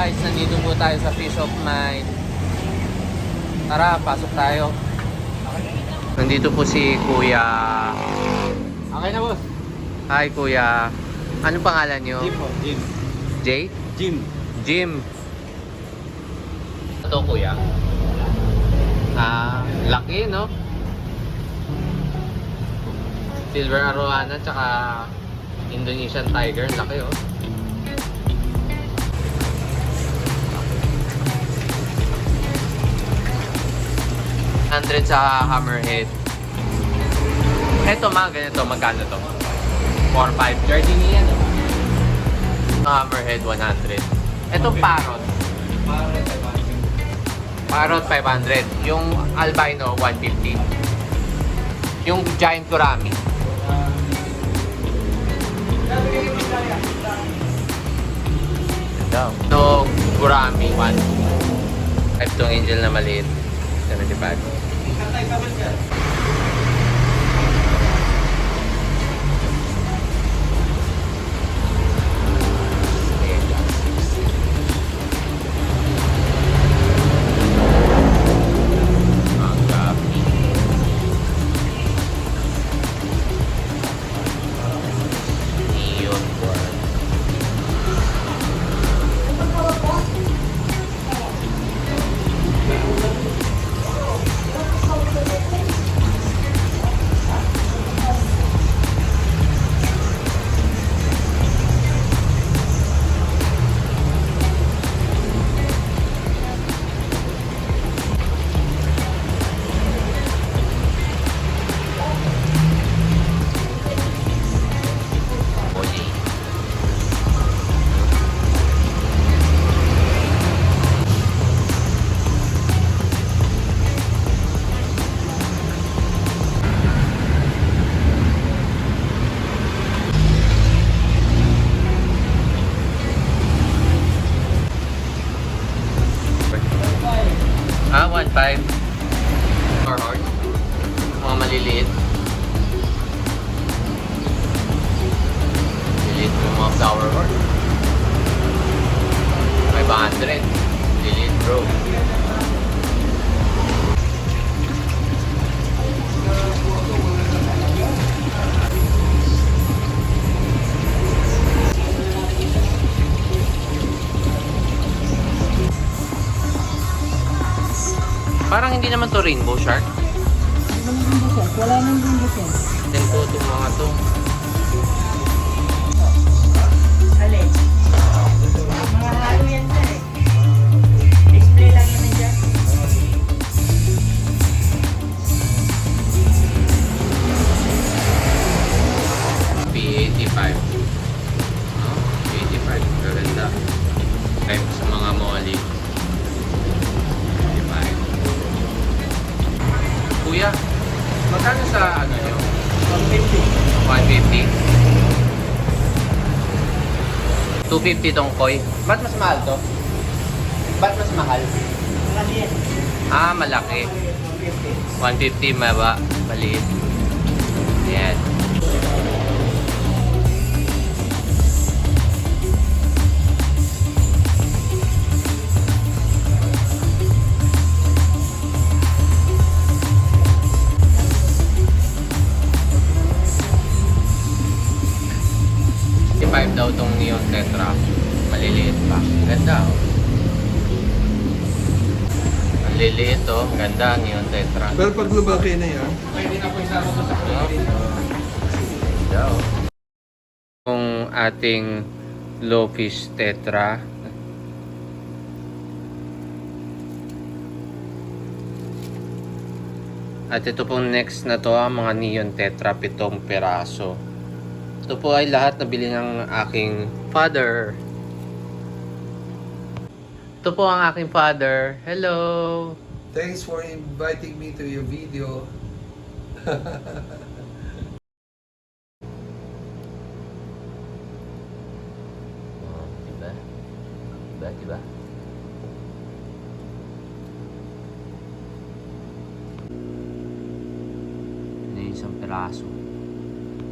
guys, nandito po tayo sa Fish of Mind. Tara, pasok tayo. Nandito po si Kuya. Okay na, boss. Hi Kuya. Anong pangalan nyo? Jim po, Jim. Jay? Jim. Jim. Ito Kuya. Laki no? Silver Arowana tsaka Indonesian Tiger. Laki oh. $100 sa hammerhead. Eto mga ganito, magkano to? 4-5. Jardinian. Hammerhead 100. Etong parrot. Parrot 500. Yung albino 150. Yung giant gourami. Ito, gourami 1. Type tong angel na maliit. 75. Ah, 1.5 or horse. Mga maliliit. Maliliit yung mga flower horse. 500. Maliliit bro. Parang hindi naman to rainbow shark. Wala nang rainbow shark. Then po itong mga to. Alin? Mga halo yan na eh. Display lang naman dyan. P85. No? P85. Gaganda. Type sa mga molly. Kuya, magkano sa ano nyo? 150. 150? 250 tong koi. Ba't mas mahal to? Ba't mas mahal? Malaki yan. Ah, malaki. 150 maba. Maliit. Yan. Daw tong neon tetra. Maliliit pa. Ganda oh. Maliliit oh. Ganda neon tetra. Pero pag lumaki na yan, Ganda oh. Yung ating lowfish tetra. At ito pong next na to ang mga neon tetra 7 peraso. Ito po ay lahat nabili ng aking father. Ito po ang aking father. Hello! thanks for inviting me to your video. Oh, diba? Diba, diba? Ano yung isang peraso?